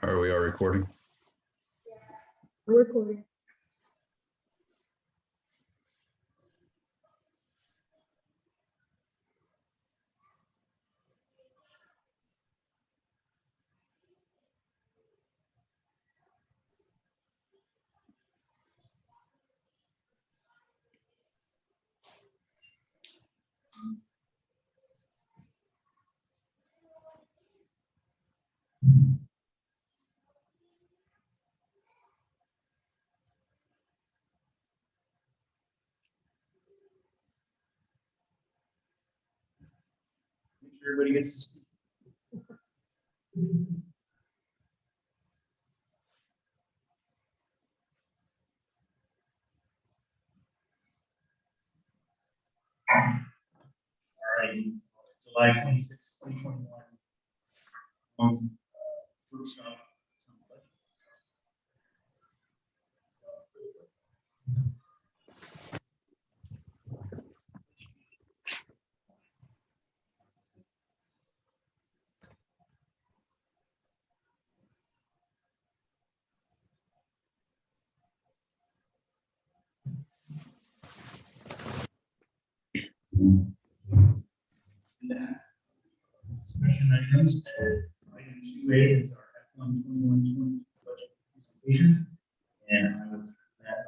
Are we all recording? I'm recording. Make sure everybody gets to speak. All right, July 26, 2021. Workshop. Discussion items. Item 2A is our F1 21-22 budget presentation. And I will that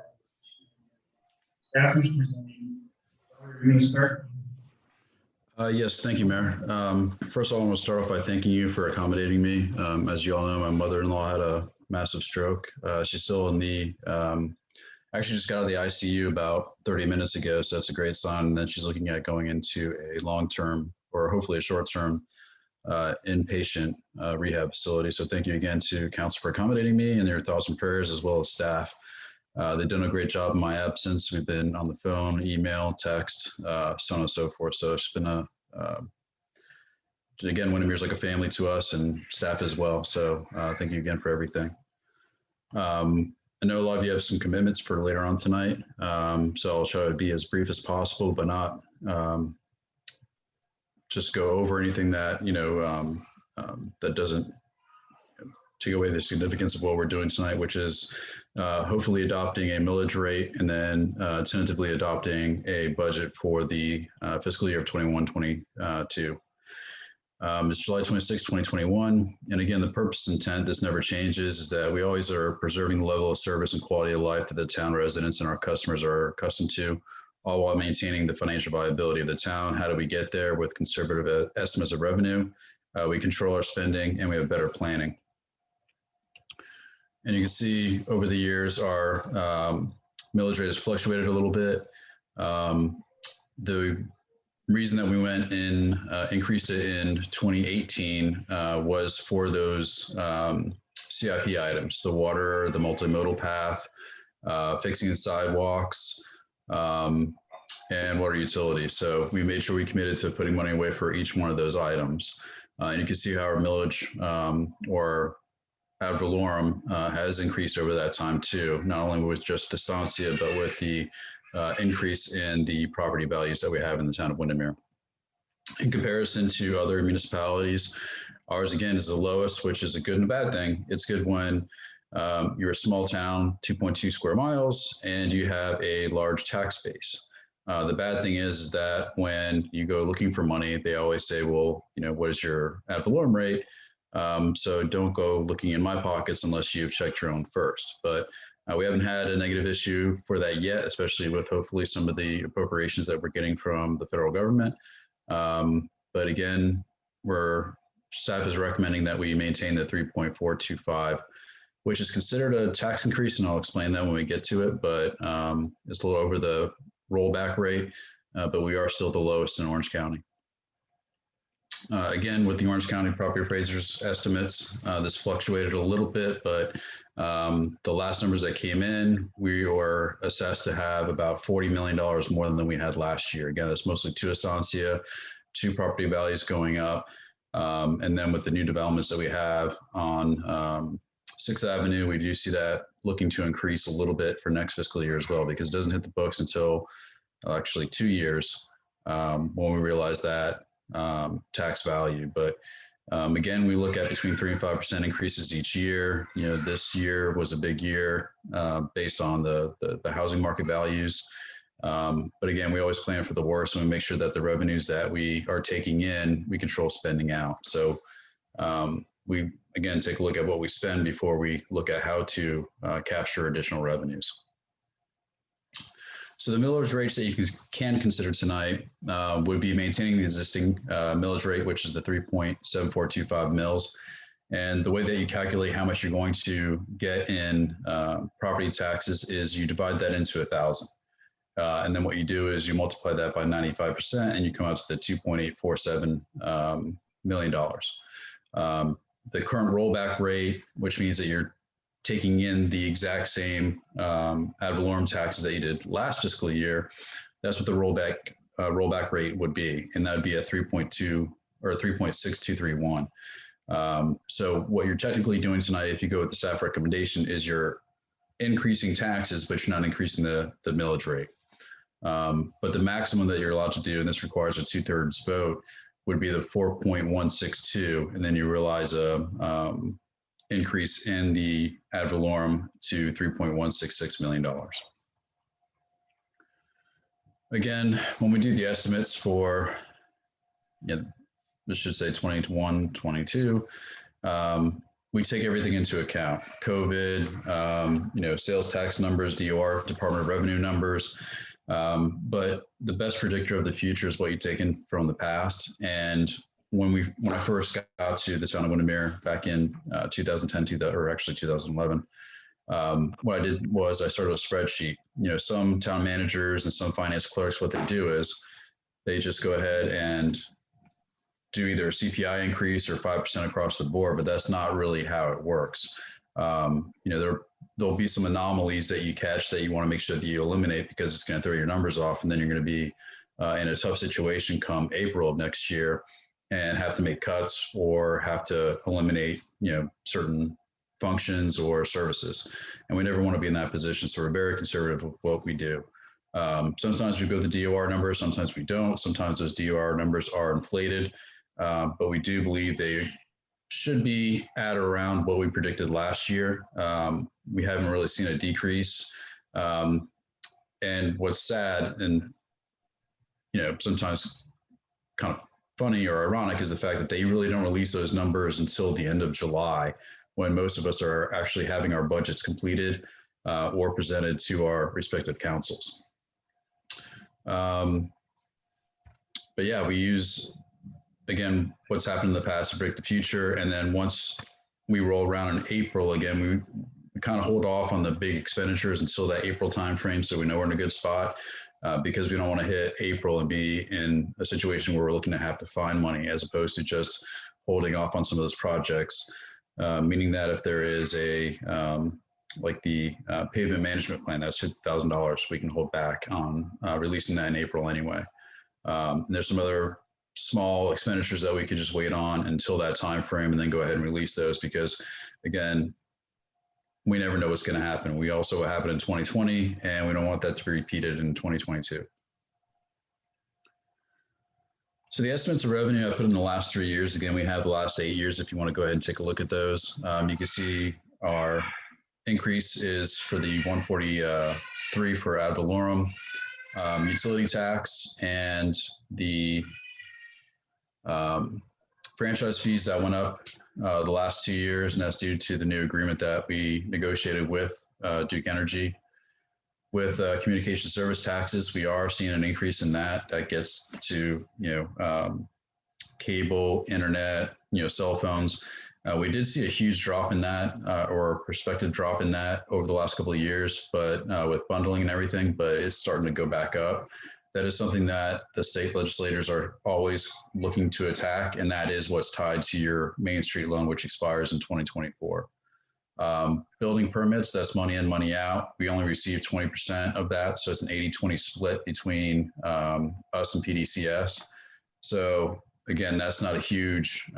staff is presenting. Are you going to start? Yes, thank you, Mayor. First of all, I want to start off by thanking you for accommodating me. As you all know, my mother-in-law had a massive stroke. She's still in the, actually just got out of the ICU about 30 minutes ago, so that's a great sign. And then she's looking at going into a long-term or hopefully a short-term inpatient rehab facility. So thank you again to council for accommodating me and your thoughts and prayers, as well as staff. They've done a great job in my absence. We've been on the phone, email, text, so on and so forth. So it's been again, Windermere's like a family to us and staff as well. So thank you again for everything. I know a lot of you have some commitments for later on tonight. So I'll try to be as brief as possible, but not just go over anything that, that doesn't take away the significance of what we're doing tonight, which is hopefully adopting a millage rate and then tentatively adopting a budget for the fiscal year of 21-22. It's July 26, 2021. And again, the purpose and intent, this never changes, is that we always are preserving the level of service and quality of life that the town residents and our customers are accustomed to, all while maintaining the financial viability of the town. How do we get there? With conservative estimates of revenue. We control our spending and we have better planning. And you can see over the years, our millage rate has fluctuated a little bit. The reason that we went and increased it in 2018 was for those CIP items, the water, the multimodal path, fixing the sidewalks, and water utilities. So we made sure we committed to putting money away for each one of those items. And you can see how our millage or ad valorem has increased over that time too, not only with just estancia, but with the increase in the property values that we have in the town of Windermere. In comparison to other municipalities, ours again is the lowest, which is a good and a bad thing. It's good when you're a small town, 2.2 square miles, and you have a large tax base. The bad thing is that when you go looking for money, they always say, well, what is your ad valorem rate? So don't go looking in my pockets unless you've checked your own first. But we haven't had a negative issue for that yet, especially with hopefully some of the appropriations that we're getting from the federal government. But again, staff is recommending that we maintain the 3.425, which is considered a tax increase, and I'll explain that when we get to it. But it's a little over the rollback rate, but we are still the lowest in Orange County. Again, with the Orange County property appraisers estimates, this fluctuated a little bit, but the last numbers that came in, we were assessed to have about $40 million more than we had last year. Again, that's mostly to estancia, to property values going up. And then with the new developments that we have on 6th Avenue, we do see that looking to increase a little bit for next fiscal year as well, because it doesn't hit the books until actually 2 years when we realize that tax value. But Again, we look at between 3 and 5% increases each year. You know, this year was a big year based on the housing market values. But again, we always plan for the worst and we make sure that the revenues that we are taking in, we control spending out. So we, again, take a look at what we spend before we look at how to capture additional revenues. So the millage rates that you can consider tonight would be maintaining the existing millage rate, which is the 3.7425 mils. And the way that you calculate how much you're going to get in property taxes is you divide that into 1,000. And then what you do is you multiply that by 95% and you come out to the $2.847 million. The current rollback rate, which means that you're taking in the exact same ad valorem taxes that you did last fiscal year, that's what the rollback rate would be, and that would be at 3.2 or 3.6231. So what you're technically doing tonight, if you go with the staff recommendation, is you're increasing taxes, but you're not increasing the millage rate. But the maximum that you're allowed to do, and this requires a 2/3 vote, would be the 4.162, and then you realize a increase in the ad valorem to $3.166 million. Again, when we do the estimates for, let's just say 21, 22, we take everything into account. COVID, sales tax numbers, DOR, Department of Revenue numbers. But the best predictor of the future is what you take in from the past. And when I first got to the Town of Windermere back in 2010, or actually 2011, what I did was I started a spreadsheet. Some town managers and some finance clerks, what they do is they just go ahead and do either a CPI increase or 5% across the board, but that's not really how it works. There'll be some anomalies that you catch that you want to make sure that you eliminate because it's going to throw your numbers off, and then you're going to be in a tough situation come April of next year and have to make cuts or have to eliminate, certain functions or services. And we never want to be in that position. So we're very conservative with what we do. Sometimes we go with the DOR numbers, sometimes we don't. Sometimes those DOR numbers are inflated, but we do believe they should be at or around what we predicted last year. We haven't really seen a decrease. And what's sad and, sometimes kind of funny or ironic is the fact that they really don't release those numbers until the end of July, when most of us are actually having our budgets completed or presented to our respective councils. But yeah, we use, again, what's happened in the past to predict the future. And then once we roll around in April, again, we kind of hold off on the big expenditures until that April timeframe, so we know we're in a good spot. Because we don't want to hit April and be in a situation where we're looking to have to find money, as opposed to just holding off on some of those projects. Meaning that if there is like the pavement management plan, that's $50,000, we can hold back on releasing that in April anyway. And there's some other small expenditures that we could just wait on until that time frame and then go ahead and release those, because again, we never know what's going to happen. We also what happened in 2020, and we don't want that to be repeated in 2022. So the estimates of revenue I put in the last 3 years. Again, we have the last 8 years if you want to go ahead and take a look at those. You can see our increase is for the 143 for ad valorem, utility tax, and the franchise fees that went up the last 2 years, and that's due to the new agreement that we negotiated with Duke Energy. With communication service taxes, we are seeing an increase in that. That gets to cable, internet, cell phones. We did see a huge drop in that, or a prospective drop in that over the last couple of years, but with bundling and everything, but it's starting to go back up. That is something that the state legislators are always looking to attack, and that is what's tied to your Main Street loan, which expires in 2024. Building permits, that's money in, money out. We only receive 20% of that, so it's an 80-20 split between us and PDCS. So again, that's not a huge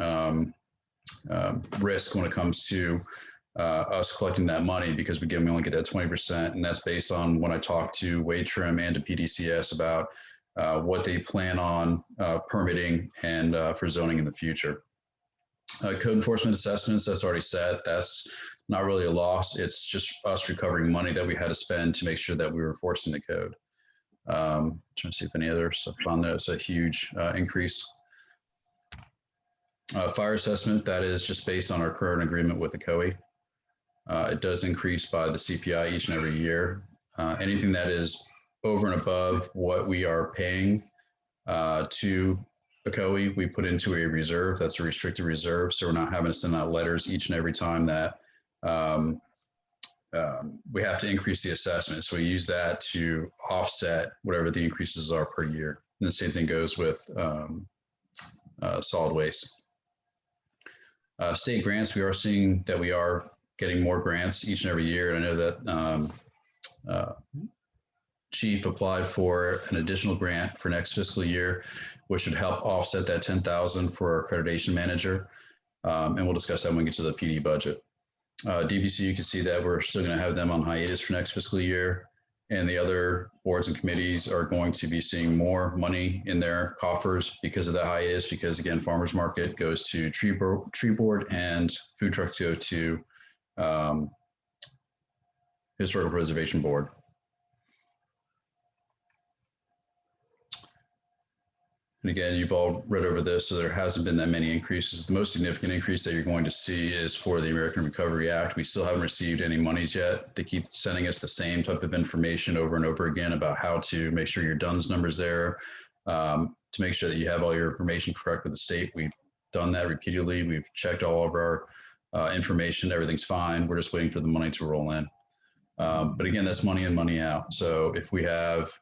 risk when it comes to us collecting that money, because we only get that 20%, and that's based on when I talked to Wade Trim and to PDCS about what they plan on permitting and for zoning in the future. Code enforcement assessments, that's already set. That's not really a loss. It's just us recovering money that we had to spend to make sure that we were enforcing the code. Trying to see if any other stuff on there. It's a huge increase. Fire assessment, that is just based on our current agreement with the COE. It does increase by the CPI each and every year. Anything that is over and above what we are paying to a COE, we put into a reserve. That's a restricted reserve. So we're not having to send out letters each and every time that we have to increase the assessment. So we use that to offset whatever the increases are per year. And the same thing goes with solid waste. State grants, we are seeing that we are getting more grants each and every year. And I know that Chief applied for an additional grant for next fiscal year, which should help offset that 10,000 for our accreditation manager. And we'll discuss that when we get to the PD budget. DVC, you can see that we're still going to have them on hiatus for next fiscal year. And the other boards and committees are going to be seeing more money in their coffers because of the hiatus, because again, farmers market goes to tree board and food trucks go to historical preservation board. And again, you've all read over this, so there hasn't been that many increases. The most significant increase that you're going to see is for the American Recovery Act. We still haven't received any monies yet. They keep sending us the same type of information over and over again about how to make sure your DUNS number's there, to make sure that you have all your information correct with the state. We've done that repeatedly. We've checked all of our information. Everything's fine. We're just waiting for the money to roll in. But again, that's money in, money out. So if we have,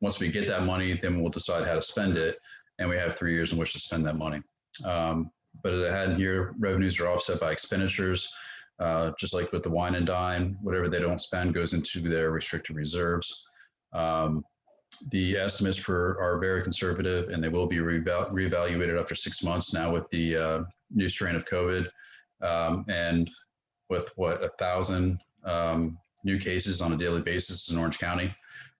once we get that money, then we'll decide how to spend it. And we have 3 years in which to spend that money. But as I had here, revenues are offset by expenditures, just like with the wine and dine, whatever they don't spend goes into their restricted reserves. The estimates are very conservative, and they will be reevaluated after 6 months now with the new strain of COVID. And with what, 1,000 new cases on a daily basis in Orange County,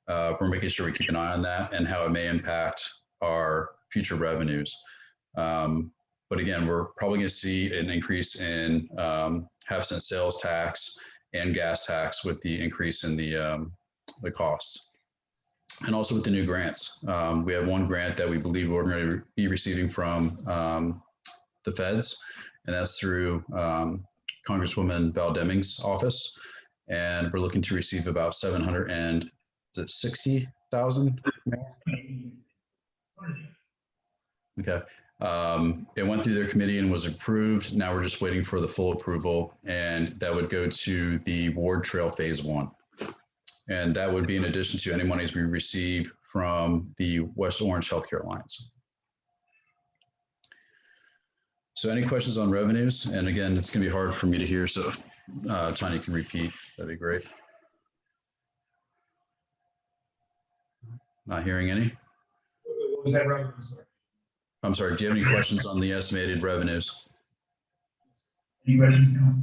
we're making sure we keep an eye on that and how it may impact our future revenues. But again, we're probably going to see an increase in half-cent sales tax and gas tax with the increase in the costs. And also with the new grants. We have one grant that we believe we're going to be receiving from the feds, and that's through Congresswoman Val Deming's office. And we're looking to receive about 760,000. Okay. It went through their committee and was approved. Now we're just waiting for the full approval, and that would go to the Ward Trail Phase 1. And that would be in addition to any monies we receive from the West Orange Healthcare Alliance. So any questions on revenues? And again, it's going to be hard for me to hear, so Tanya can repeat. That'd be great. Not hearing any. What was that revenue? Sorry. I'm sorry, do you have any questions on the estimated revenues? Any questions, Council?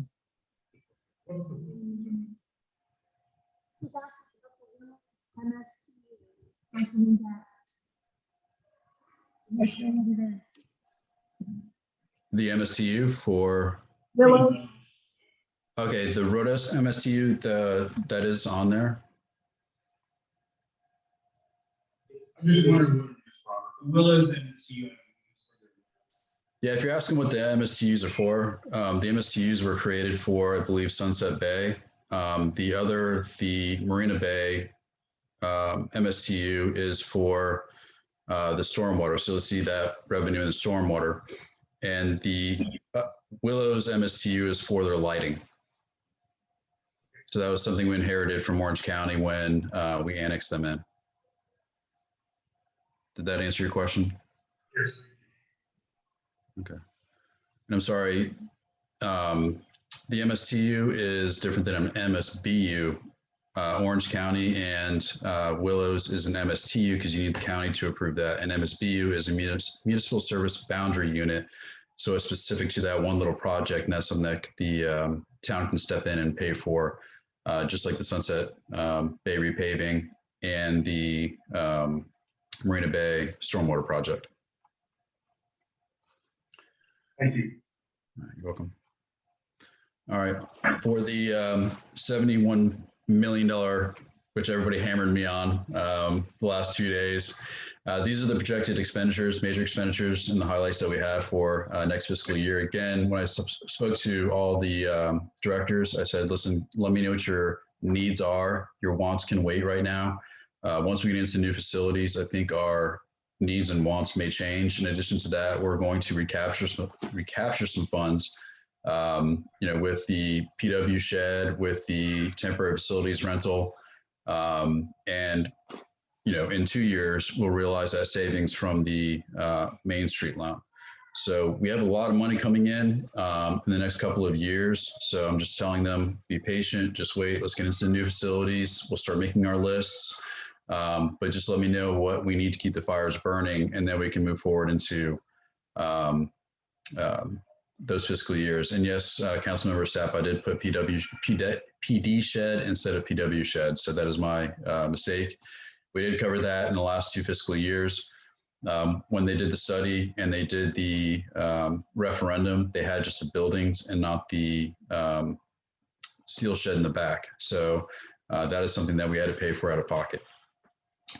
He's asking about the MST, mentioning that. Yes, what it is. The MSTU for? Willows. Okay, the Rodas MSTU, that is on there. I'm just wondering what it is, Robert. The Willows and MSTU. Yeah, if you're asking what the MSTUs are for, the MSTUs were created for, I believe, Sunset Bay. The Marina Bay MSTU is for the stormwater. So you'll see that revenue in the stormwater. And the Willows MSTU is for their lighting. So that was something we inherited from Orange County when we annexed them in. Did that answer your question? Yes. Okay. And I'm sorry, the MSTU is different than an MSBU. Orange County and Willows is an MSTU because you need the county to approve that. And MSBU is a municipal service boundary unit. So it's specific to that one little project, and that's something that the town can step in and pay for, just like the Sunset Bay repaving and the Marina Bay stormwater project. Thank you. You're welcome. All right, for the $71 million, which everybody hammered me on the last 2 days, these are the projected expenditures, major expenditures, and the highlights that we have for next fiscal year. Again, when I spoke to all the directors, I said, listen, let me know what your needs are. Your wants can wait right now. Once we get into new facilities, I think our needs and wants may change. In addition to that, we're going to recapture some funds, with the PW shed, with the temporary facilities rental, and in 2 years, we'll realize that savings from the Main Street loan. So we have a lot of money coming in the next couple of years. So I'm just telling them, be patient, just wait. Let's get into the new facilities. We'll start making our lists. But just let me know what we need to keep the fires burning, and then we can move forward into those fiscal years. And yes, Councilmember Sapp, I did put PD shed instead of PW shed. So that is my mistake. We did cover that in the last 2 fiscal years. When they did the study and they did the referendum, they had just the buildings and not the steel shed in the back. So that is something that we had to pay for out of pocket.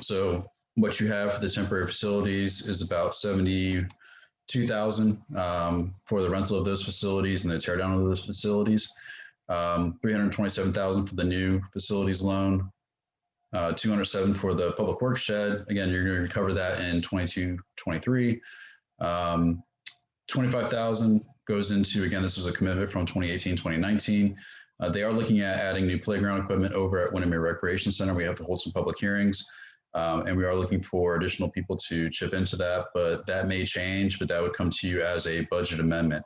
So what you have for the temporary facilities is about $72,000 for the rental of those facilities and the tear down of those facilities. $327,000 for the new facilities loan. $207,000 for the public works shed. Again, you're going to recover that in 22-23. $25,000 goes into, again, this was a commitment from 2018-2019. They are looking at adding new playground equipment over at Windermere Recreation Center. We have to hold some public hearings, and we are looking for additional people to chip into that, but that may change, but that would come to you as a budget amendment.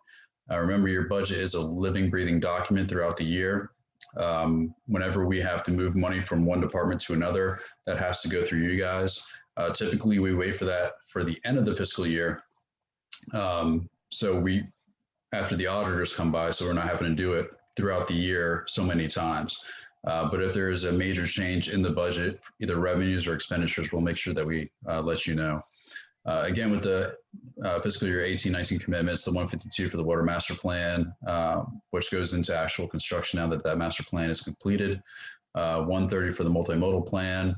Remember, your budget is a living, breathing document throughout the year. Whenever we have to move money from one department to another, that has to go through you guys. Typically, we wait for that for the end of the fiscal year. So after the auditors come by, so we're not having to do it throughout the year so many times. But if there is a major change in the budget, either revenues or expenditures, we'll make sure that we let you know. Again, with the fiscal year 18-19 commitments, the 152 for the water master plan, which goes into actual construction now that master plan is completed. 130 for the multimodal plan,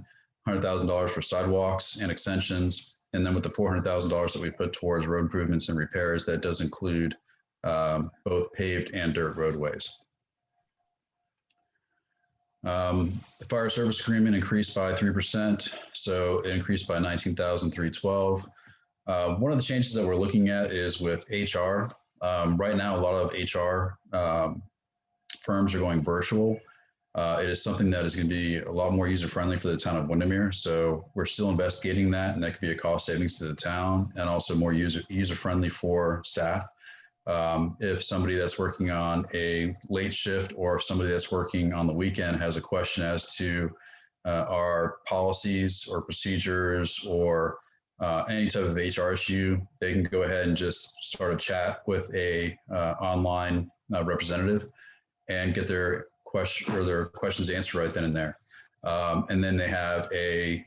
$100,000 for sidewalks and extensions. And then with the $400,000 that we put towards road improvements and repairs, that does include both paved and dirt roadways. The fire service agreement increased by 3%, so it increased by $19,312. One of the changes that we're looking at is with HR. Right now, a lot of HR firms are going virtual. It is something that is going to be a lot more user-friendly for the town of Windermere. So we're still investigating that, and that could be a cost savings to the town and also more user-friendly for staff. If somebody that's working on a late shift or if somebody that's working on the weekend has a question as to our policies or procedures or any type of HR issue, they can go ahead and just start a chat with a online representative and get their questions answered right then and there. And then they have a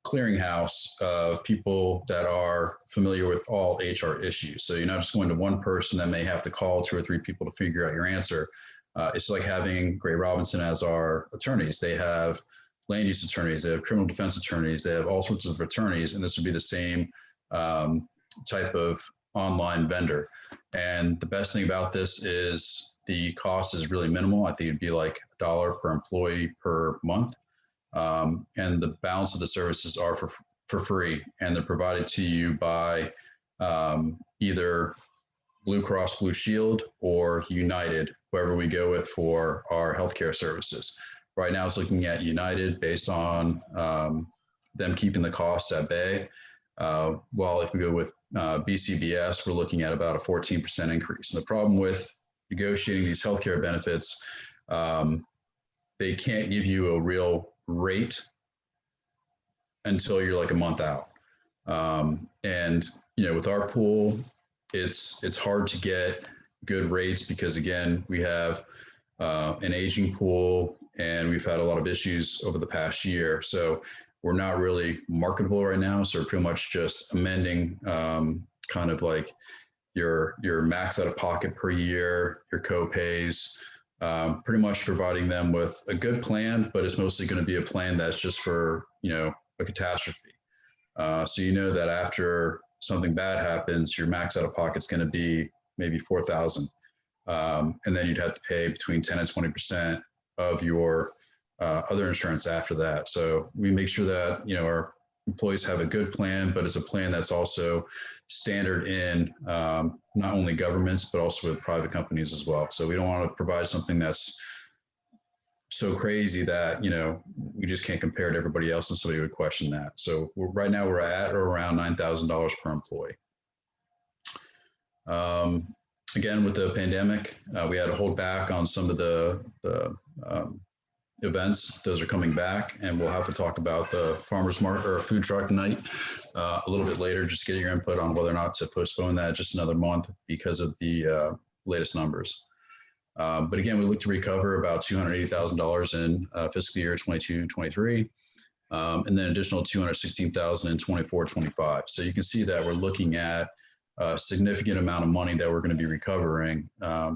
clearinghouse of people that are familiar with all HR issues. So you're not just going to one person that may have to call 2 or 3 people to figure out your answer. It's like having Gray Robinson as our attorneys. They have land use attorneys, they have criminal defense attorneys, they have all sorts of attorneys, and this would be the same type of online vendor. And the best thing about this is the cost is really minimal. I think it'd be like $1 per employee per month. And the balance of the services are for free, and they're provided to you by either Blue Cross Blue Shield or United, whoever we go with for our healthcare services. Right now it's looking at United based on them keeping the costs at bay. While if we go with BCBS, we're looking at about a 14% increase. And the problem with negotiating these healthcare benefits, they can't give you a real rate until you're like a month out. And with our pool, it's hard to get good rates because again, we have an aging pool and we've had a lot of issues over the past year. So we're not really marketable right now. So we're pretty much just amending kind of like, your max out of pocket per year, your co-pays, pretty much providing them with a good plan, but it's mostly going to be a plan that's just for, a catastrophe. So you know that after something bad happens, your max out of pocket is going to be maybe $4,000. And then you'd have to pay between 10 and 20% of your other insurance after that. So we make sure that, our employees have a good plan, but it's a plan that's also standard in not only governments, but also with private companies as well. So we don't want to provide something that's so crazy that, we just can't compare to everybody else and somebody would question that. So right now we're at or around $9,000 per employee. Again, with the pandemic, we had to hold back on some of the events. Those are coming back, and we'll have to talk about the farmers market or food truck night a little bit later. Just get your input on whether or not to postpone that just another month because of the latest numbers. But again, we look to recover about $280,000 in fiscal year 22-23, and then additional $216,000 in 24-25. So you can see that we're looking at a significant amount of money that we're going to be recovering.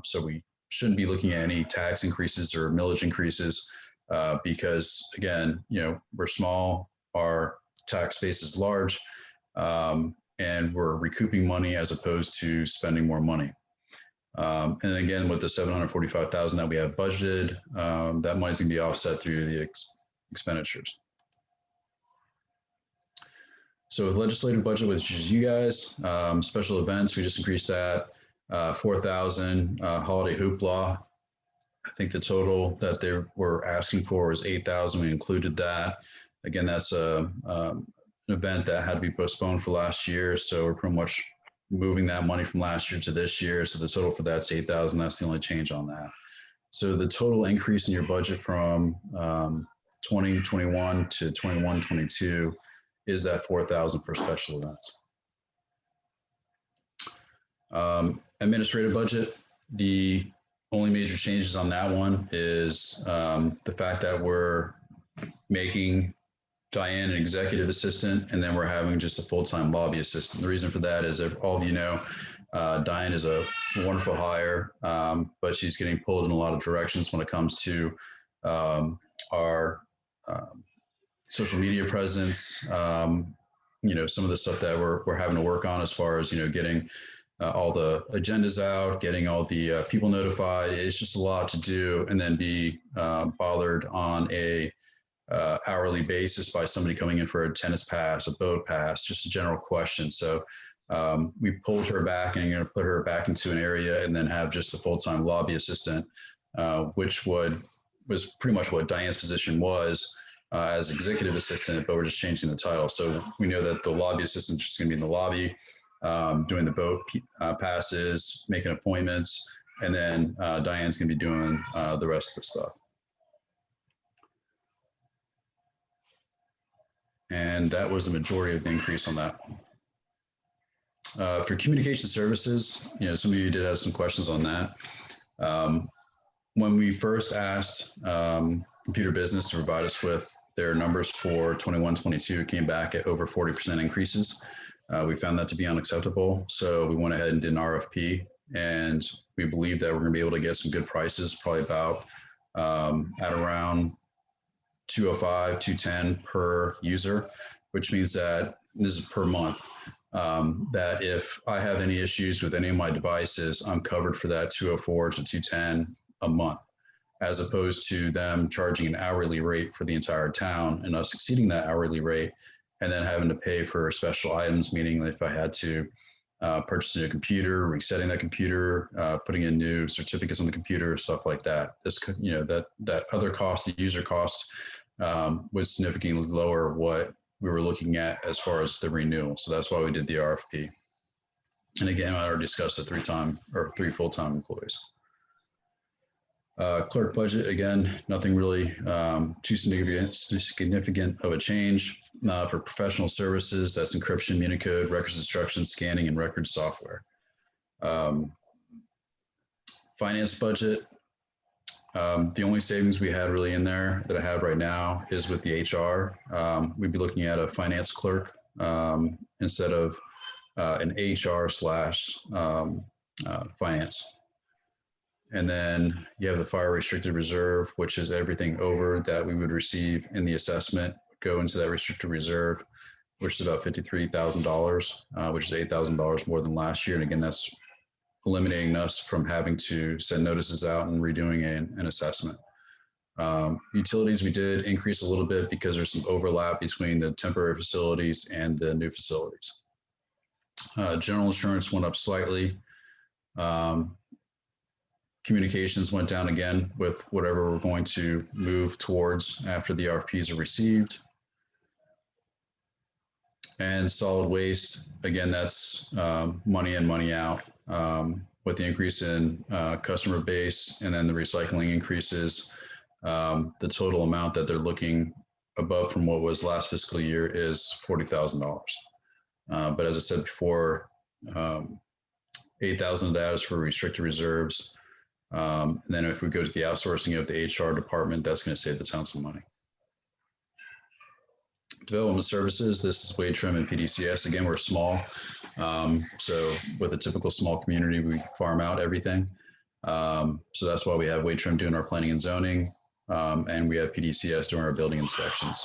So we shouldn't be looking at any tax increases or millage increases because, again, we're small, our tax base is large, and we're recouping money as opposed to spending more money. And again, with the $745,000 that we have budgeted, that money's going to be offset through the expenditures. So with legislative budget, which is you guys, special events, we just increased that 4,000. Holiday hoopla, I think the total that they were asking for was 8,000. We included that. Again, that's an event that had to be postponed for last year, so we're pretty much moving that money from last year to this year. So the total for that's 8,000. That's the only change on that. So the total increase in your budget from 2021 to 21-22 is that 4,000 for special events. Administrative budget, the only major changes on that one is the fact that we're making Diane an executive assistant, and then we're having just a full-time lobby assistant. The reason for that is, if all of you know, Diane is a wonderful hire, but she's getting pulled in a lot of directions when it comes to our social media presence, some of the stuff that we're having to work on as far as, getting all the agendas out, getting all the people notified. It's just a lot to do, and then be bothered on a hourly basis by somebody coming in for a tennis pass, a boat pass, just a general question. So we pulled her back, and you're going to put her back into an area and then have just a full-time lobby assistant, which was pretty much what Diane's position was as executive assistant, but we're just changing the title. So we know that the lobby assistant is just going to be in the lobby, doing the boat passes, making appointments, and then Diane's going to be doing the rest of the stuff. And that was the majority of the increase on that one. For communication services, some of you did have some questions on that. When we first asked Computer Business to provide us with their numbers for 21-22, it came back at over 40% increases. We found that to be unacceptable. So we went ahead and did an RFP, and we believe that we're going to be able to get some good prices, probably about at around $205, $210 per user, which means that this is per month. That if I have any issues with any of my devices, I'm covered for that $204 to $210 a month, as opposed to them charging an hourly rate for the entire town and us exceeding that hourly rate and then having to pay for special items, meaning if I had to purchase a new computer, resetting that computer, putting in new certificates on the computer, stuff like that. This, that other cost, the user cost, was significantly lower what we were looking at as far as the renewal. So that's why we did the RFP. And again, I already discussed the 3 full-time employees. Clerk budget, again, nothing really too significant of a change. For professional services, that's encryption, Unicode, records instruction, scanning, and records software. Finance budget, the only savings we had really in there that I have right now is with the HR. We'd be looking at a finance clerk instead of an HR slash finance. And then you have the fire restricted reserve, which is everything over that we would receive in the assessment, go into that restricted reserve, which is about $53,000, which is $8,000 more than last year. And again, that's eliminating us from having to send notices out and redoing an assessment. Utilities, we did increase a little bit because there's some overlap between the temporary facilities and the new facilities. General insurance went up slightly. Communications went down again with whatever we're going to move towards after the RFPs are received. And solid waste, again, that's money in, money out. With the increase in customer base and then the recycling increases, the total amount that they're looking above from what was last fiscal year is $40,000. But as I said before, 8,000 of that is for restricted reserves. And then if we go to the outsourcing of the HR department, that's going to save the town some money. Development services, this is Wade Trim and PDCS. Again, we're small. So with a typical small community, we farm out everything. So that's why we have Wade Trim doing our planning and zoning. And we have PDCS doing our building inspections.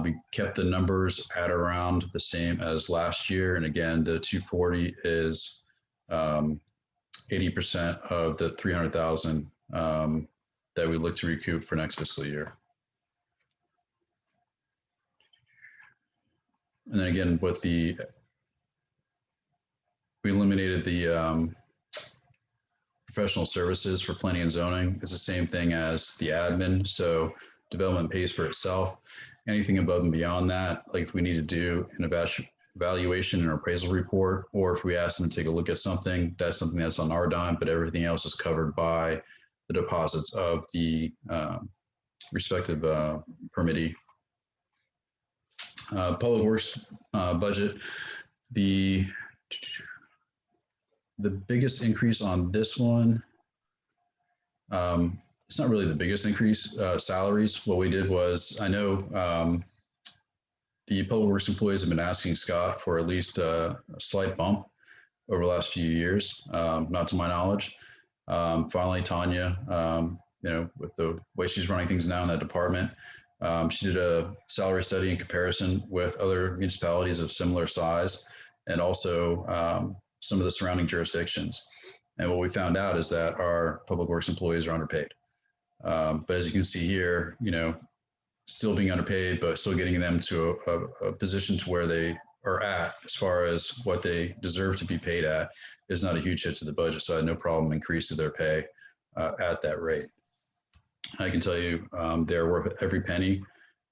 We kept the numbers at around the same as last year. And again, the 240 is 80% of the 300,000 that we look to recoup for next fiscal year. And then again, with we eliminated the professional services for planning and zoning. It's the same thing as the admin. So development pays for itself. Anything above and beyond that, like if we need to do an evaluation and appraisal report, or if we ask them to take a look at something, that's something that's on our dime, but everything else is covered by the deposits of the respective permittee. Public Works budget, the biggest increase on this one, it's not really the biggest increase, salaries. What we did was, I know the Public Works employees have been asking Scott for at least a slight bump over the last few years, not to my knowledge. Finally, Tanya, with the way she's running things now in that department, she did a salary study in comparison with other municipalities of similar size and also some of the surrounding jurisdictions. And what we found out is that our Public Works employees are underpaid. But as you can see here, still being underpaid, but still getting them to a position to where they are at as far as what they deserve to be paid at is not a huge hit to the budget. So I had no problem increasing their pay at that rate. I can tell you they're worth every penny.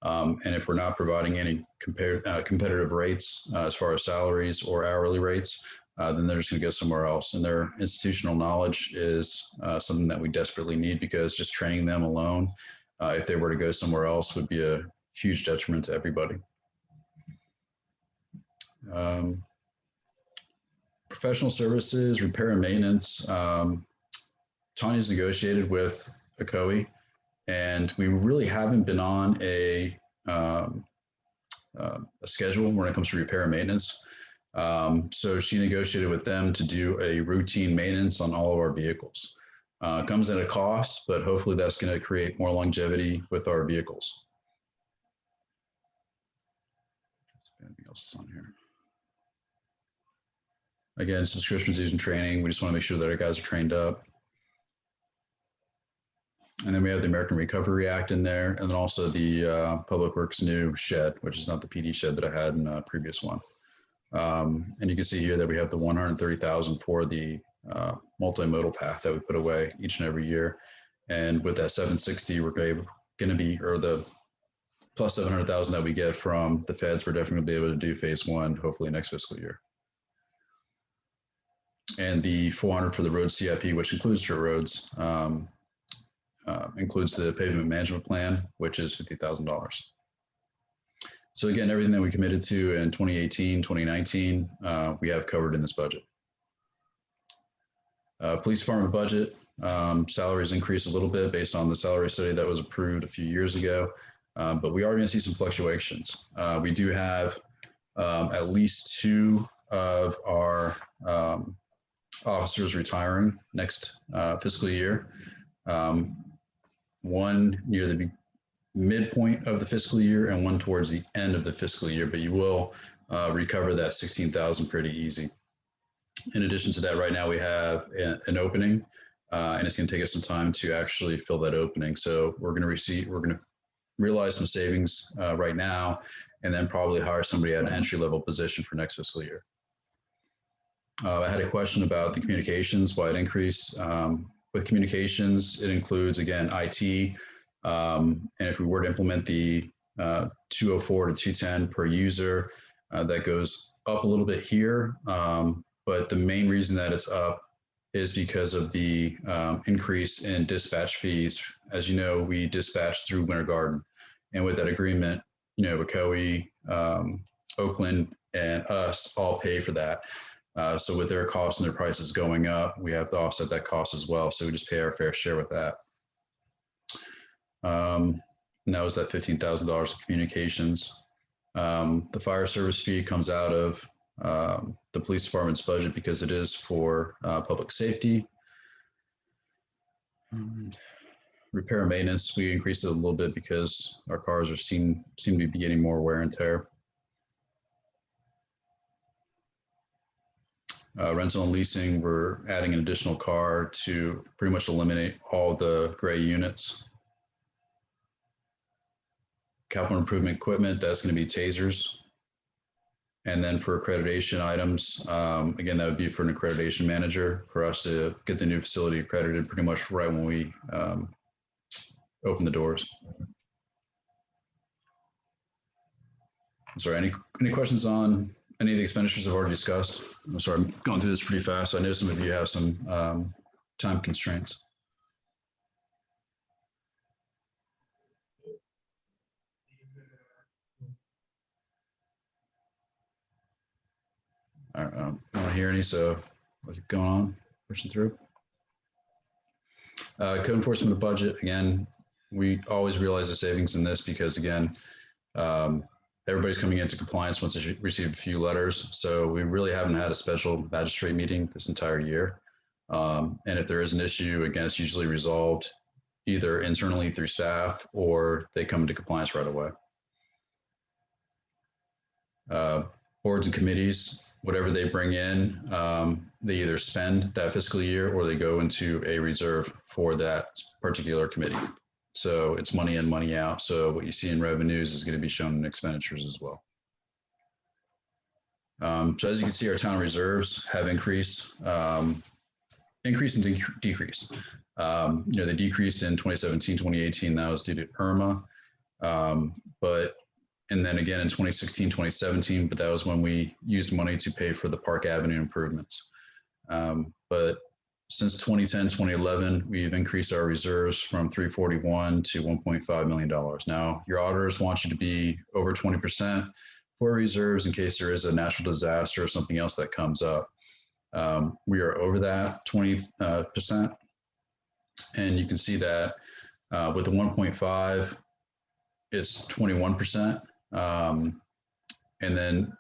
And if we're not providing any competitive rates as far as salaries or hourly rates, then they're just going to go somewhere else. And their institutional knowledge is something that we desperately need, because just training them alone, if they were to go somewhere else, would be a huge detriment to everybody. Professional services, repair and maintenance. Tanya's negotiated with a COE, and we really haven't been on a schedule when it comes to repair and maintenance. So she negotiated with them to do a routine maintenance on all of our vehicles. Comes at a cost, but hopefully that's going to create more longevity with our vehicles. Anything else on here? Again, subscriptions, using training. We just want to make sure that our guys are trained up. And then we have the American Recovery Act in there, and then also the Public Works new shed, which is not the PD shed that I had in a previous one. And you can see here that we have the 130,000 for the multimodal path that we put away each and every year. And with that 760, we're going to be, or the plus 700,000 that we get from the feds, we're definitely going to be able to do phase one, hopefully next fiscal year. And the 400 for the road CIP, which includes dirt roads, includes the pavement management plan, which is $50,000. So again, everything that we committed to in 2018, 2019, we have covered in this budget. Police department budget, salaries increased a little bit based on the salary study that was approved a few years ago, but we are going to see some fluctuations. We do have at least 2 of our officers retiring next fiscal year. One near the midpoint of the fiscal year and one towards the end of the fiscal year, but you will recover that 16,000 pretty easy. In addition to that, right now we have an opening, and it's going to take us some time to actually fill that opening. So we're going to realize some savings right now, and then probably hire somebody at an entry-level position for next fiscal year. I had a question about the communications, why it increased. With communications, it includes, again, IT. And if we were to implement the 204 to 210 per user, that goes up a little bit here. But the main reason that it's up is because of the increase in dispatch fees. As you know, we dispatch through Winter Garden. And with that agreement, Wacowie, Oakland, and us all pay for that. So with their costs and their prices going up, we have to offset that cost as well. So we just pay our fair share with that. And that was that $15,000 of communications. The fire service fee comes out of the police department's budget because it is for public safety. Repair and maintenance, we increased it a little bit because our cars are seem to be getting more wear and tear. Rental and leasing, we're adding an additional car to pretty much eliminate all the gray units. Capital improvement equipment, that's going to be tasers. And then for accreditation items, again, that would be for an accreditation manager for us to get the new facility accredited pretty much right when we open the doors. Sorry, any questions on any of the expenditures I've already discussed? I'm sorry, I'm going through this pretty fast. I know some of you have some time constraints. I don't want to hear any, so I'll keep going on, pushing through. Code enforcement of budget, again, we always realize the savings in this because, again, everybody's coming into compliance once they receive a few letters. So we really haven't had a special magistrate meeting this entire year. And if there is an issue, again, it's usually resolved either internally through staff or they come into compliance right away. Boards and committees, whatever they bring in, they either spend that fiscal year or they go into a reserve for that particular committee. So it's money in, money out. So what you see in revenues is going to be shown in expenditures as well. So as you can see, our town reserves have increased, increase and decrease. They decreased in 2017, 2018. That was due to Irma. And then again in 2016, 2017, but that was when we used money to pay for the Park Avenue improvements. But since 2010, 2011, we've increased our reserves from 341 to $1.5 million. Now, your auditors want you to be over 20% for reserves in case there is a natural disaster or something else that comes up. We are over that 20%. And you can see that with the 1.5, it's 21%. And then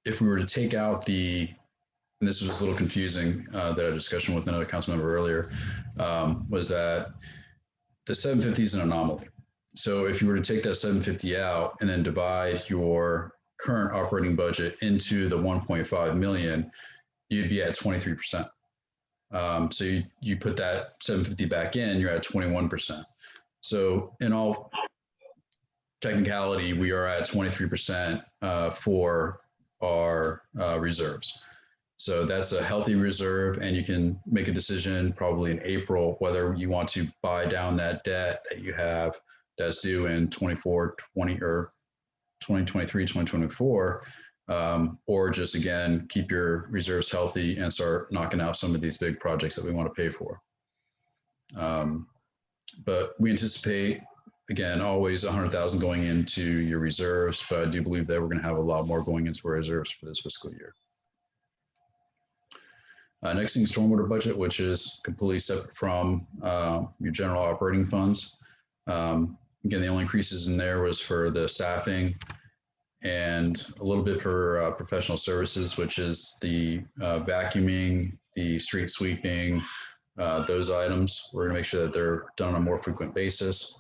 if we were to take out and this was a little confusing that I had a discussion with another council member earlier, was that the 750 is an anomaly. So if you were to take that 750 out and then divide your current operating budget into the 1.5 million, you'd be at 23%. So you put that 750 back in, you're at 21%. So in all technicality, we are at 23% for our reserves. So that's a healthy reserve, and you can make a decision probably in April whether you want to buy down that debt that you have that's due in 2023, 2024, or just again keep your reserves healthy and start knocking out some of these big projects that we want to pay for. But we anticipate, again, always 100,000 going into your reserves, but I do believe that we're going to have a lot more going into our reserves for this fiscal year. Next thing is stormwater budget, which is completely separate from your general operating funds. Again, the only increases in there was for the staffing and a little bit for professional services, which is the vacuuming, the street sweeping, those items. We're going to make sure that they're done on a more frequent basis.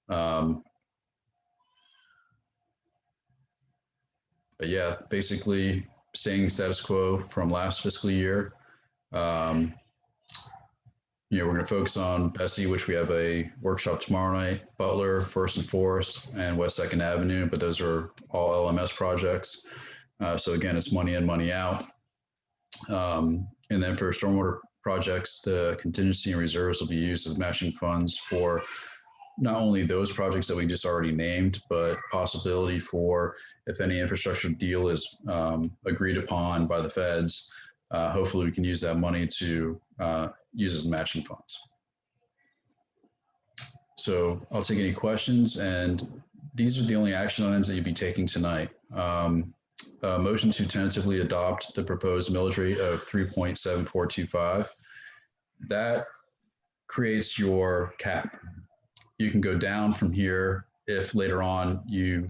But yeah, basically staying status quo from last fiscal year. We're going to focus on Bessie, which we have a workshop tomorrow night, Butler, First and Forest, and West 2nd Avenue, but those are all LMS projects. So again, it's money in, money out. And then for stormwater projects, the contingency and reserves will be used as matching funds for not only those projects that we just already named, but possibility for if any infrastructure deal is agreed upon by the feds, hopefully we can use that money to use as matching funds. So I'll take any questions, and these are the only action items that you'll be taking tonight. Motion to tentatively adopt the proposed millage rate of 3.7425. That creates your cap. You can go down from here if later on you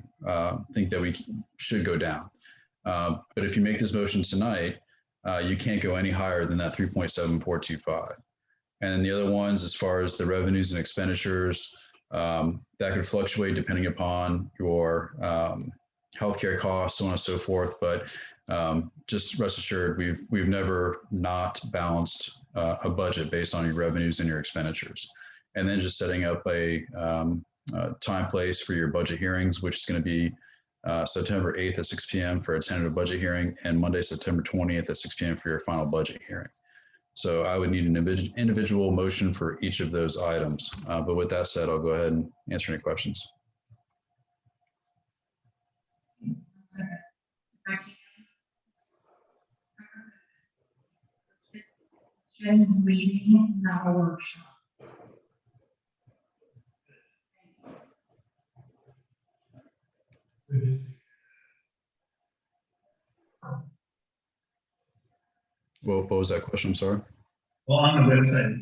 think that we should go down. But if you make this motion tonight, you can't go any higher than that 3.7425. And then the other ones, as far as the revenues and expenditures, that could fluctuate depending upon your healthcare costs, so on and so forth. But just rest assured, we've never not balanced a budget based on your revenues and your expenditures. And then just setting up a time place for your budget hearings, which is going to be September 8th at 6 p.m. for a tentative budget hearing, and Monday, September 20th at 6 p.m. for your final budget hearing. So I would need an individual motion for each of those items. But with that said, I'll go ahead and answer any questions. Reading, not a workshop. Well, what was that question? I'm sorry. Well, on the website,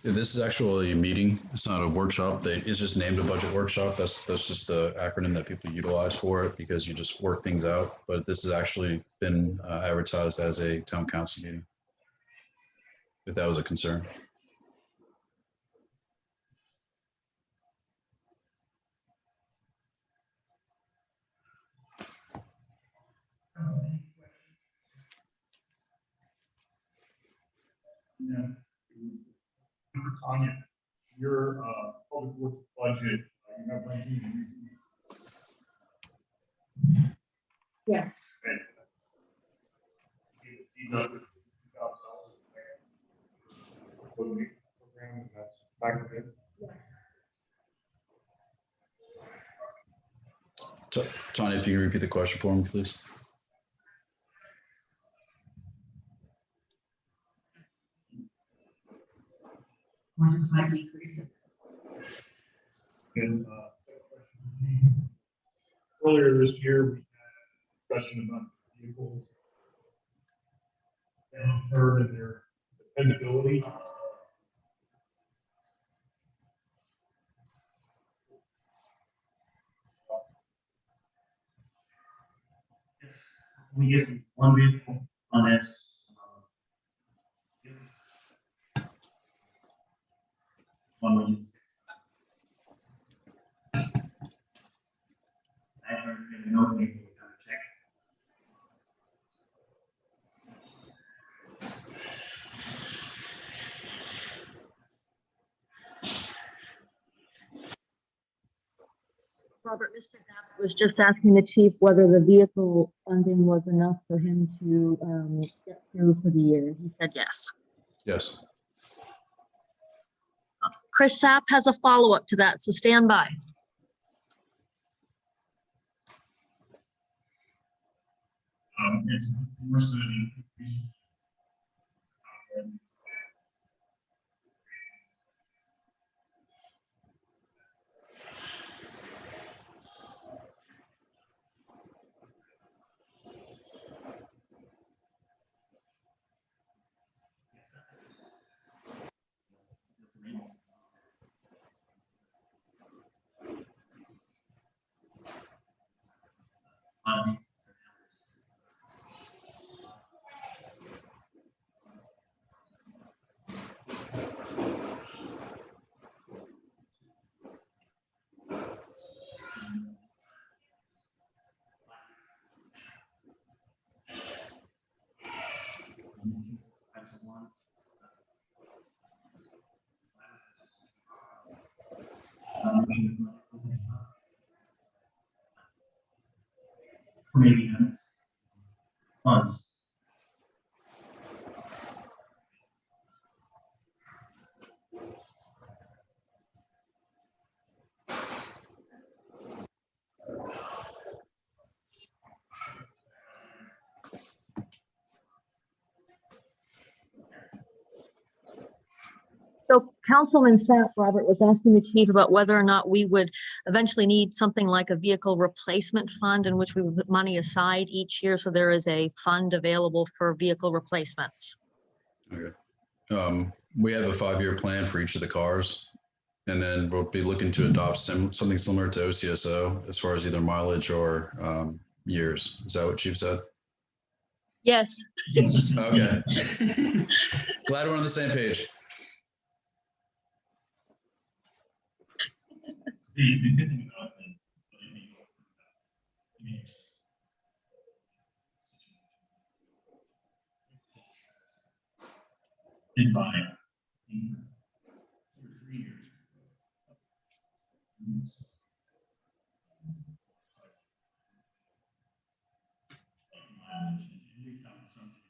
Yeah, this is actually a meeting. It's not a workshop. It's just named a budget workshop. That's just the acronym that people utilize for it because you just work things out. But this has actually been advertised as a town council meeting, if that was a concern. yeah. For Tanya, your public works budget, you have ranking and Yes. Tanya, if you can repeat the question for me, please. Was this my decrease? And, earlier this year, we had a discussion about vehicles and heard of their dependability. We get one vehicle on this. One million. I don't know if we can check. Robert, Mr. Knapp was just asking the chief whether the vehicle funding was enough for him to get through for the year. He said yes. Yes. Chris Sapp has a follow-up to that, so stand by. It's more so an increase. Maybe funds. So Councilman Sapp, Robert, was asking the chief about whether or not we would eventually need something like a vehicle replacement fund in which we would put money aside each year. So there is a fund available for vehicle replacements. Okay. We have a 5-year plan for each of the cars, and then we'll be looking to adopt something similar to OCSO as far as either mileage or years. Is that what Chief said? Yes. Okay. Glad we're on the same page. The good thing about it, did buy 2 or 3 years. We found something.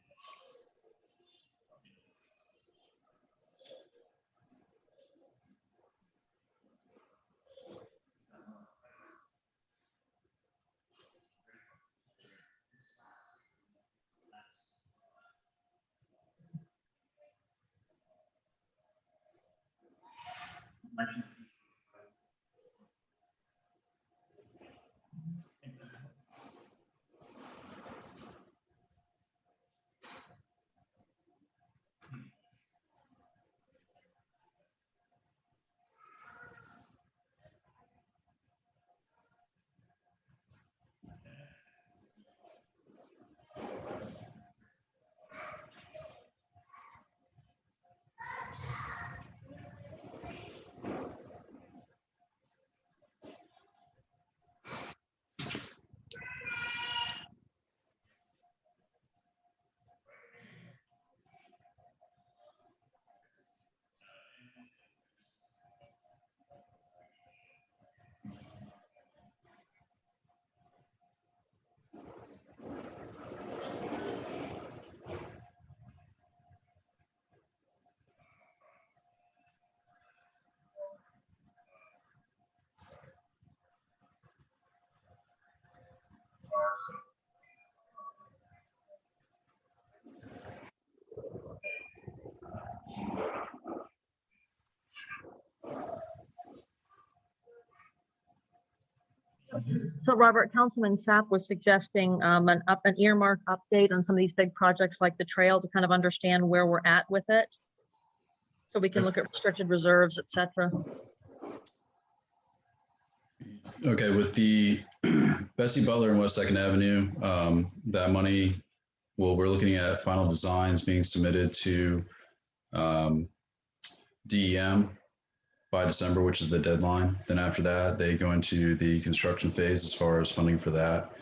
So Robert, Councilman Sapp was suggesting an earmark update on some of these big projects like the trail to kind of understand where we're at with it. So we can look at restricted reserves, et cetera. Okay, with the Bessie Butler and West Second Avenue, that money, well, we're looking at final designs being submitted to DEM by December, which is the deadline. Then after that, they go into the construction phase as far as funding for that.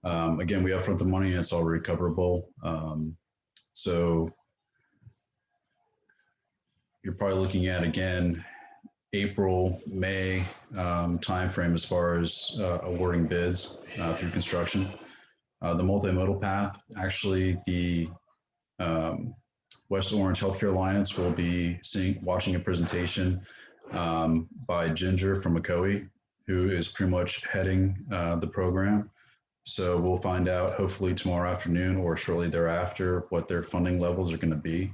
Again, we upfront the money and it's all recoverable. So you're probably looking at, again, April, May timeframe as far as awarding bids through construction. The multimodal path, actually, the West Orange Healthcare Alliance will be watching a presentation by Ginger from McCoy, who is pretty much heading the program. So we'll find out hopefully tomorrow afternoon or shortly thereafter what their funding levels are going to be.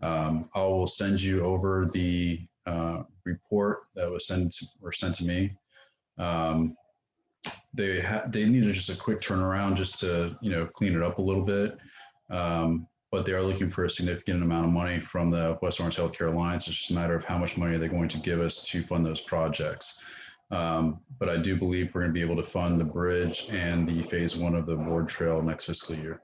I will send you over the report that was sent to me. They needed just a quick turnaround just to clean it up a little bit. But they are looking for a significant amount of money from the West Orange Healthcare Alliance. It's just a matter of how much money they're going to give us to fund those projects. But I do believe we're going to be able to fund the bridge and the phase 1 of the Ward Trail next fiscal year.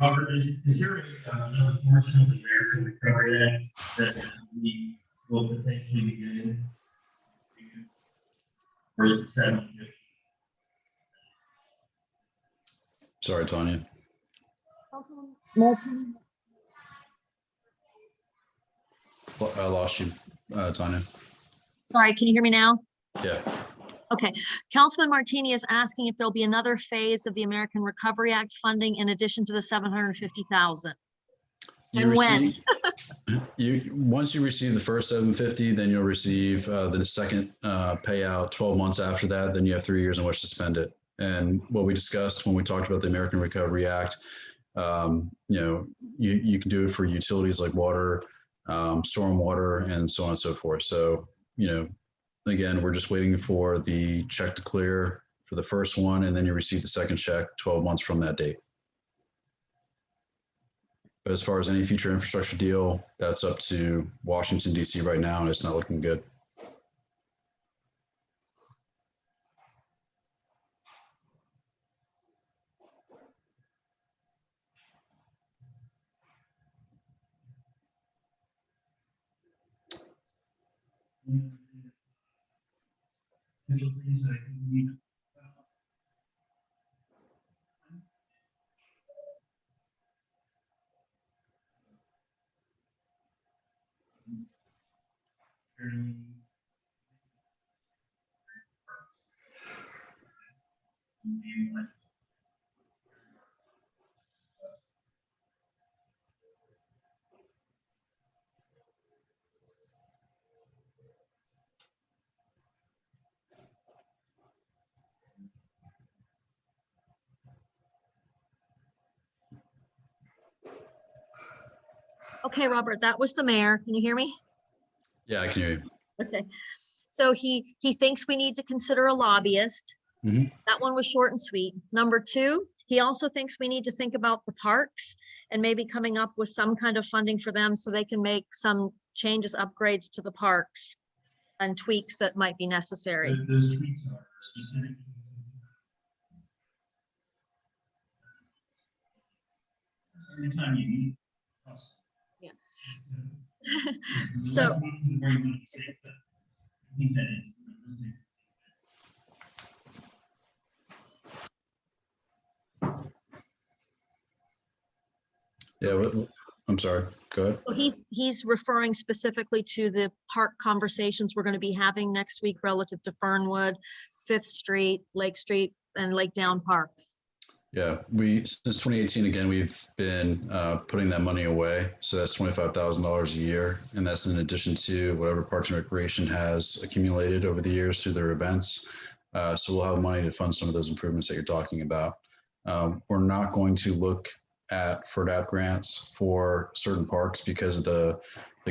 Robert, is there another portion of the American Recovery Act that we will potentially be getting? Versus 750. Sorry, Tanya. Well, I lost you, Tanya. Sorry, can you hear me now? Yeah. Okay, Councilman Martini is asking if there'll be another phase of the American Recovery Act funding in addition to the 750,000. And when? Once you receive the first 750, then you'll receive the second payout 12 months after that. Then you have 3 years in which to spend it. And what we discussed when we talked about the American Recovery Act, you can do it for utilities like water, stormwater, and so on and so forth. So, again, we're just waiting for the check to clear for the first one, and then you receive the second check 12 months from that date. But as far as any future infrastructure deal, that's up to Washington, D.C. right now, and it's not looking good. Potential things that you need. Okay, Robert, that was the mayor. Can you hear me? Yeah, I can hear you. Okay. So he thinks we need to consider a lobbyist. Mhm. That one was short and sweet. Number two, he also thinks we need to think about the parks and maybe coming up with some kind of funding for them so they can make some changes, upgrades to the parks and tweaks that might be necessary. Those tweaks are specific. Anytime you need us. Yeah. So. So, I think that is. Yeah, I'm sorry. Go ahead. so he's referring specifically to the park conversations we're going to be having next week relative to Fernwood, Fifth Street, Lake Street, and Lake Down Park. Yeah, since 2018, again, we've been putting that money away. So that's $25,000 a year. And that's in addition to whatever Parks and Recreation has accumulated over the years through their events. So we'll have money to fund some of those improvements that you're talking about. We're not going to look at FERDAP grants for certain parks because of the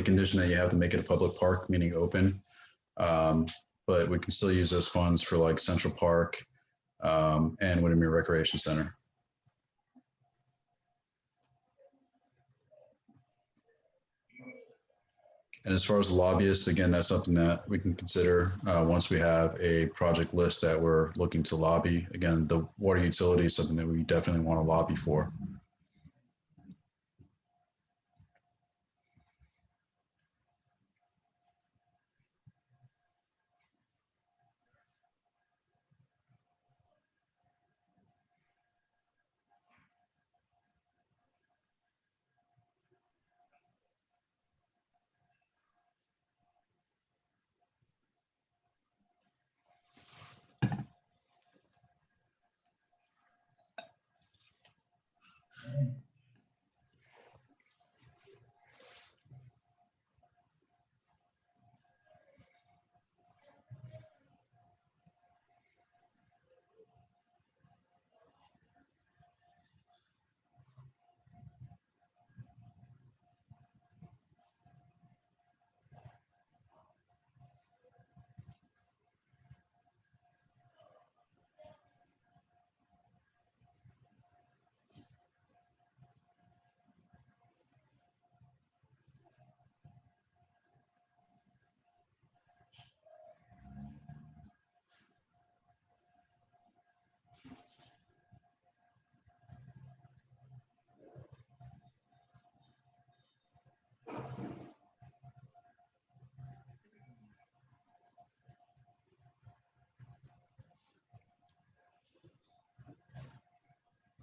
condition that you have to make it a public park, meaning open. But we can still use those funds for like Central Park, and Windermere Recreation Center. And as far as the lobbyists, again, that's something that we can consider once we have a project list that we're looking to lobby. Again, the water utility is something that we definitely want to lobby for.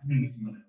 maybe some other.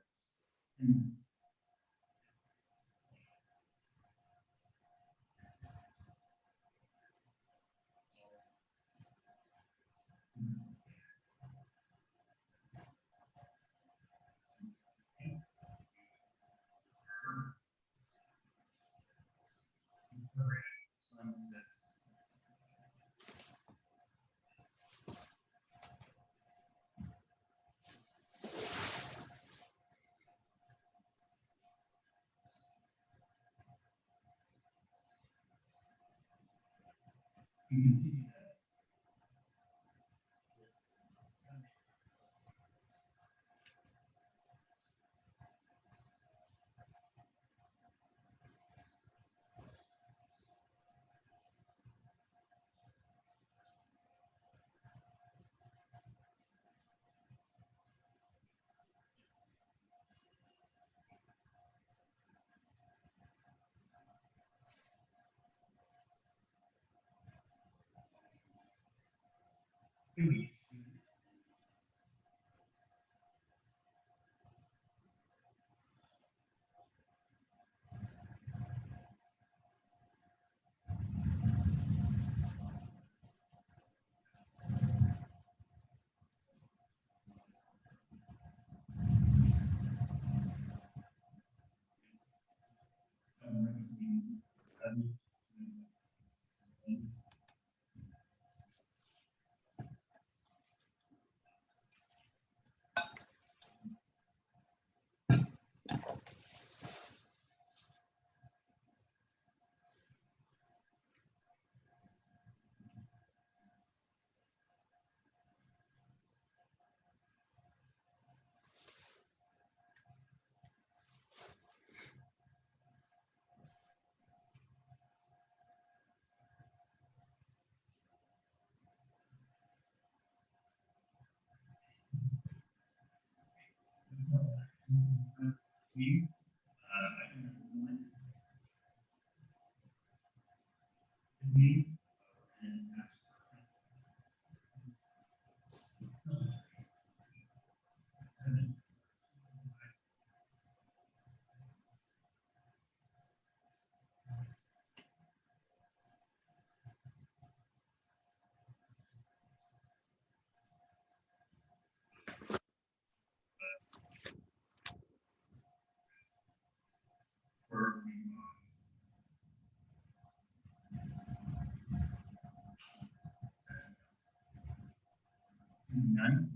And none.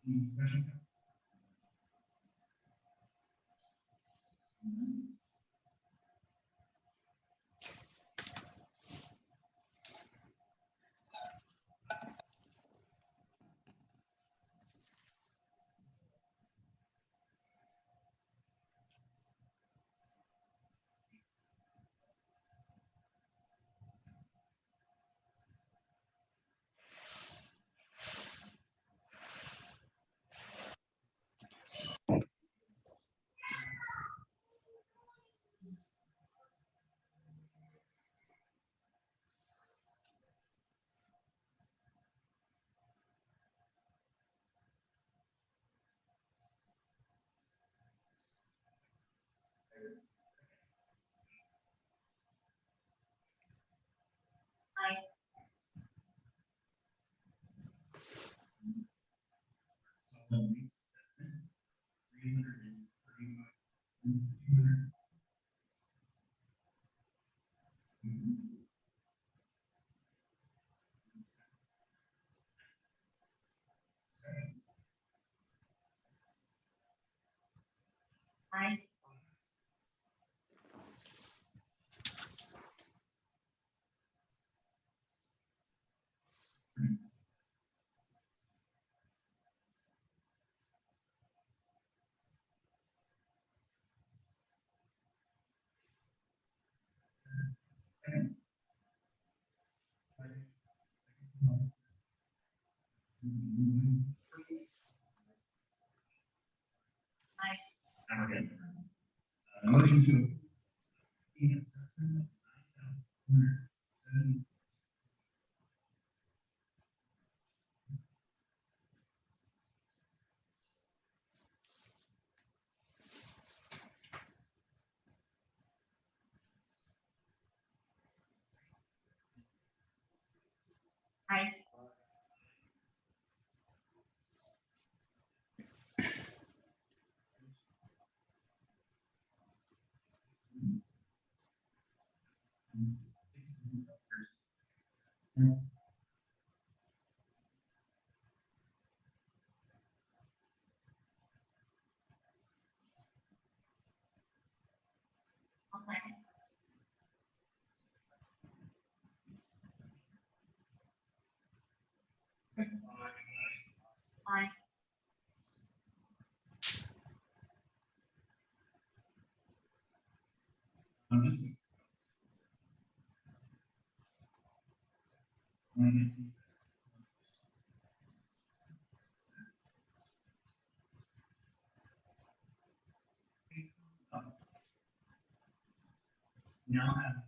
Any discussion? Aye. Second. Aye. And we're good. Motion to approve fee assessment of $9,270. Aye. Yes. I'll second. Aye. I'm just. Now have.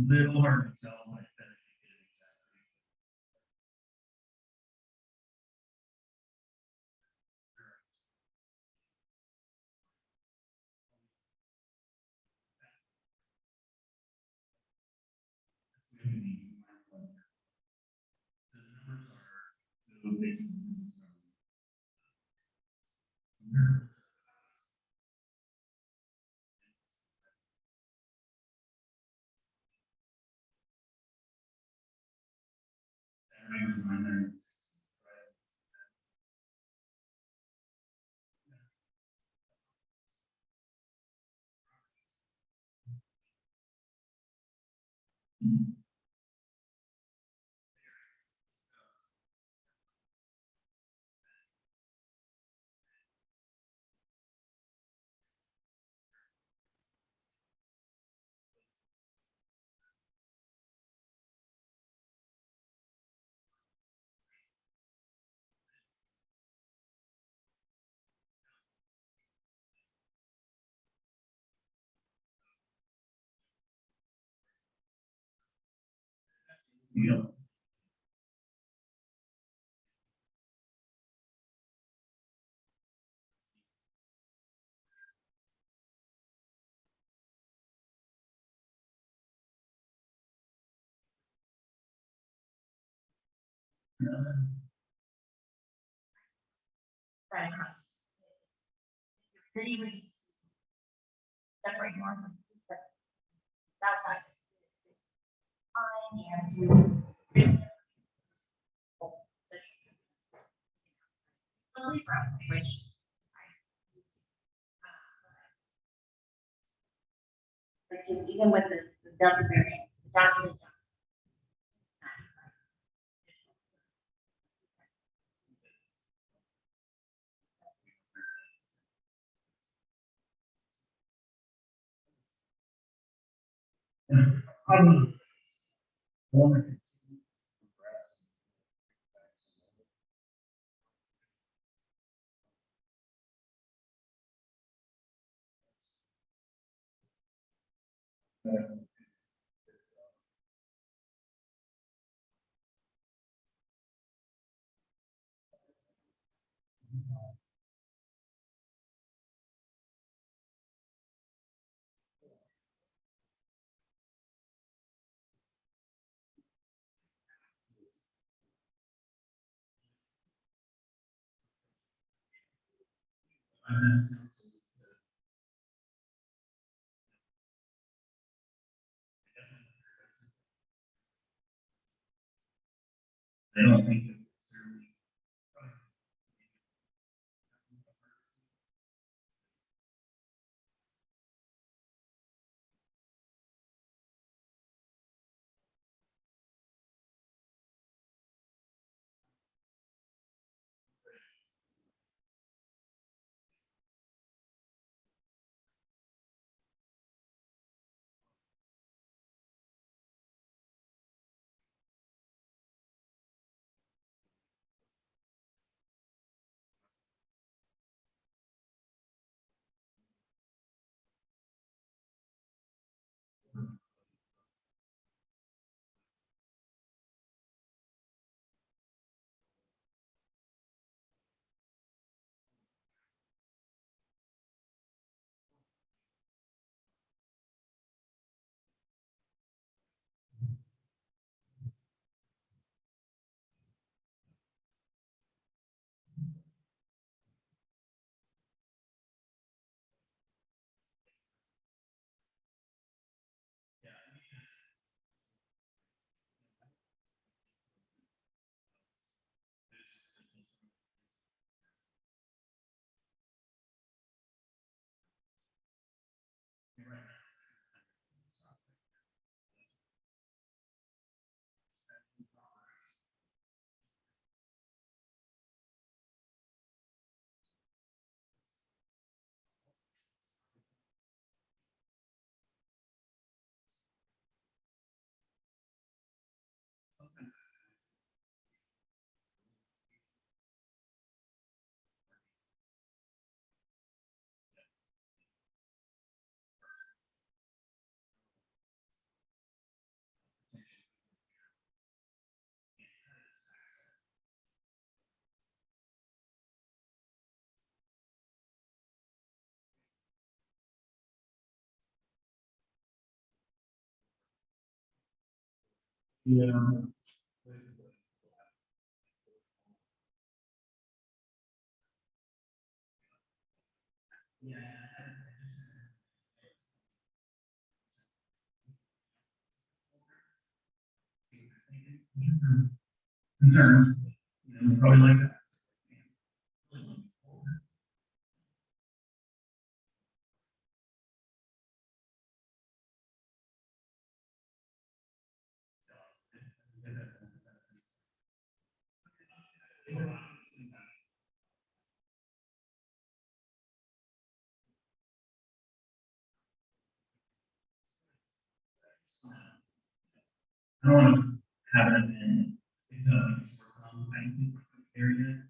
Little hard to tell like that. The numbers are so basically You know, Right. Then you would separate more from outside. And mostly for outside, which like even with the Delta variant, the Johnson. probably one or two. I don't think that necessarily. Yeah. Concerned, probably like that. I don't want to have it in, it's I think area.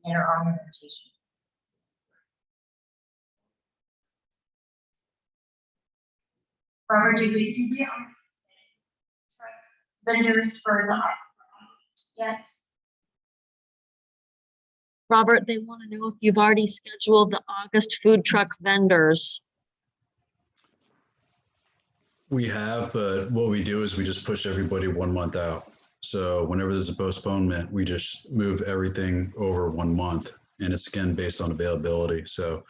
And our ornamentation. Robert, did we vendors for the August yet? Robert, they want to know if you've already scheduled the August food truck vendors. We have, but what we do is we just push everybody 1 month out. So whenever there's a postponement, we just move everything over 1 month, and it's again based on availability. So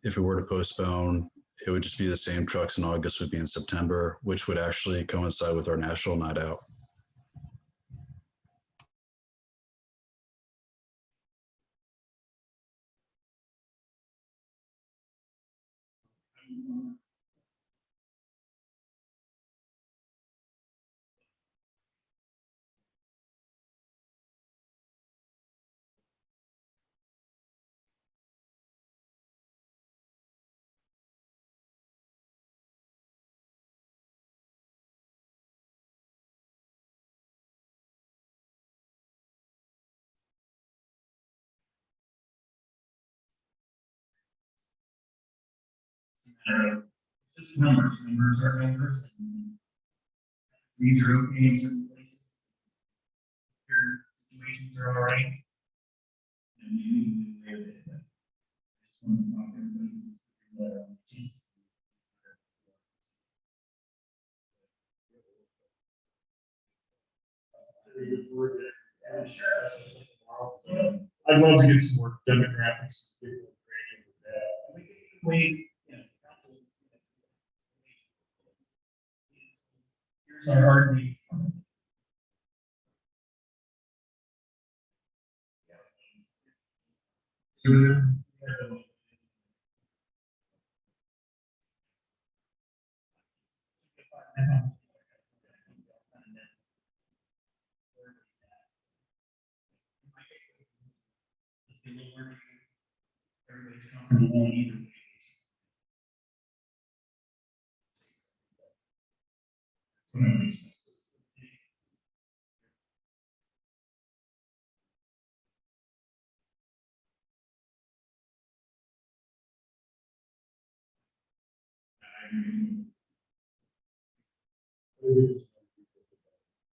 if we were to postpone, it would just be the same trucks in August would be in September, which would actually coincide with our national night out. Just numbers are numbers. These are okay in certain places. Your situations are all right. And maybe we can do it. I just want to talk to everybody. I'd love to get some more demographics. Wait, here's our heartbeat. Everybody's comfortable on either.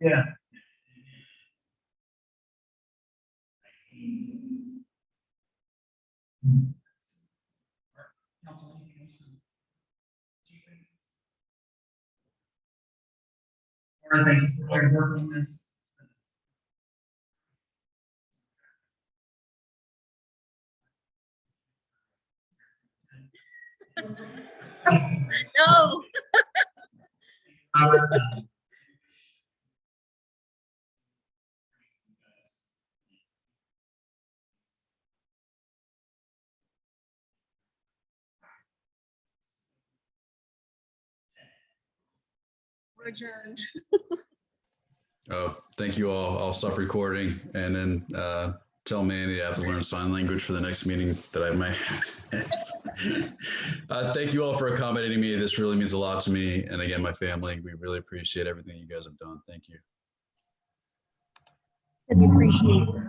Yeah. Council, anything else? Or thank you for all your work on this. No. We're adjourned. Oh, thank you all. I'll stop recording and then tell Mandy I have to learn sign language for the next meeting that I might have. Thank you all for accommodating me. This really means a lot to me. And again, my family, we really appreciate everything you guys have done. Thank you. We appreciate it.